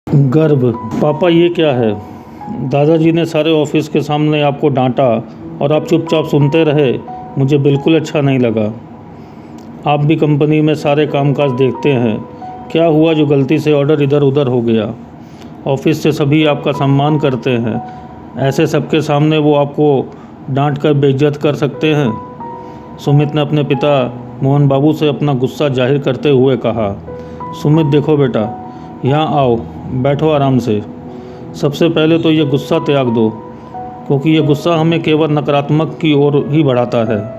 गर्भ। पापा ये क्या है? दादाजी ने सारे ऑफिस के सामने आपको डांटा और आप चुपचाप सुनते रहे। मुझे बिल्कुल अच्छा नहीं लगा। आप भी कंपनी में सारे कामकाज देखते हैं। क्या हुआ जो गलती से ऑर्डर इधर उधर हो गया? ऑफिस से सभी आपका सम्मान करते हैं, ऐसे सबके सामने वो आपको डांट कर बेइज्जत कर सकते हैं? सुमित ने अपने पिता मोहन बाबू से अपना गुस्सा जाहिर करते हुए कहा। सुमित, देखो बेटा, यहाँ आओ, बैठो आराम से। सबसे पहले तो ये गुस्सा त्याग दो, क्योंकि ये गुस्सा हमें केवल नकारात्मक की ओर ही बढ़ाता है,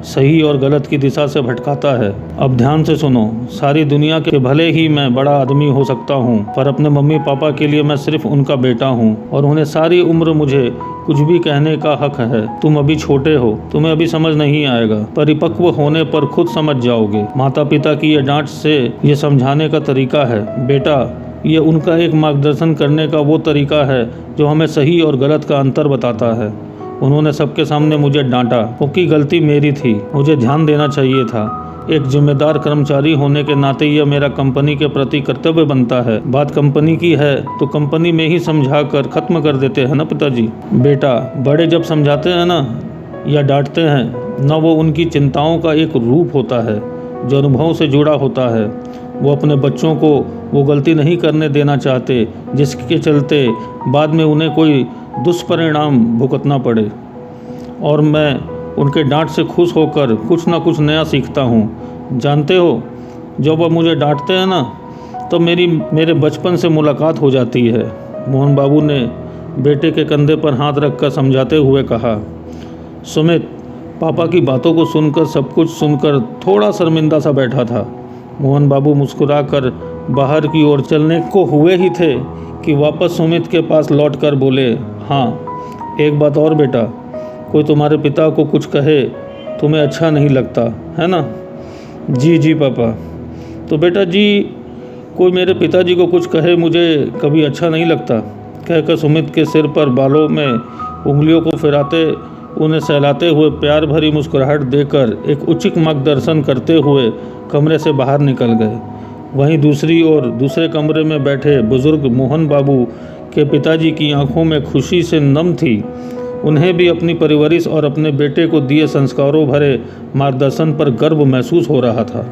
सही और गलत की दिशा से भटकाता है। अब ध्यान से सुनो। सारी दुनिया के भले ही मैं बड़ा आदमी हो सकता हूँ, पर अपने मम्मी पापा के लिए मैं सिर्फ उनका बेटा हूँ और उन्हें सारी उम्र मुझे कुछ भी कहने का हक है। तुम अभी छोटे हो, तुम्हें अभी समझ नहीं आएगा। परिपक्व होने पर खुद समझ जाओगे। माता पिता की ये डांट से ये समझाने का तरीका है। बेटा, ये उनका एक मार्गदर्शन करने का वो तरीका है जो हमें सही और गलत का अंतर बताता है। उन्होंने सबके सामने मुझे डांटा क्योंकि गलती मेरी थी। मुझे ध्यान देना चाहिए था। एक जिम्मेदार कर्मचारी होने के नाते यह मेरा कंपनी के प्रति कर्तव्य बनता है। बात कंपनी की है तो कंपनी में ही समझा कर ख़त्म कर देते हैं ना पिताजी। बेटा, बड़े जब समझाते हैं ना या डांटते हैं ना, वो उनकी चिंताओं का एक रूप होता है जो अनुभव से जुड़ा होता है। वो अपने बच्चों को वो गलती नहीं करने देना चाहते जिसके चलते बाद में उन्हें कोई दुष्परिणाम भुगतना पड़े। और मैं उनके डांट से खुश होकर कुछ ना कुछ नया सीखता हूँ। जानते हो, जब वो मुझे डांटते हैं ना, तो मेरे बचपन से मुलाकात हो जाती है। मोहन बाबू ने बेटे के कंधे पर हाथ रखकर समझाते हुए कहा। सुमित पापा की बातों को सुनकर सब कुछ सुनकर थोड़ा शर्मिंदा सा बैठा था। मोहन बाबू मुस्कुराकर बाहर की ओर चलने को हुए ही थे कि वापस सुमित के पास लौटकर बोले, हाँ, एक बात और बेटा, कोई तुम्हारे पिता को कुछ कहे तुम्हें अच्छा नहीं लगता है ना? जी जी पापा। तो बेटा जी, कोई मेरे पिताजी को कुछ कहे मुझे कभी अच्छा नहीं लगता, कहकर सुमित के सिर पर बालों में उंगलियों को फिराते उन्हें सहलाते हुए प्यार भरी मुस्कुराहट देकर एक उचित मार्गदर्शन करते हुए कमरे से बाहर निकल गए। वहीं दूसरी ओर दूसरे कमरे में बैठे बुजुर्ग मोहन बाबू के पिताजी की आंखों में खुशी से नम थी। उन्हें भी अपनी परवरिश और अपने बेटे को दिए संस्कारों भरे मार्गदर्शन पर गर्व महसूस हो रहा था।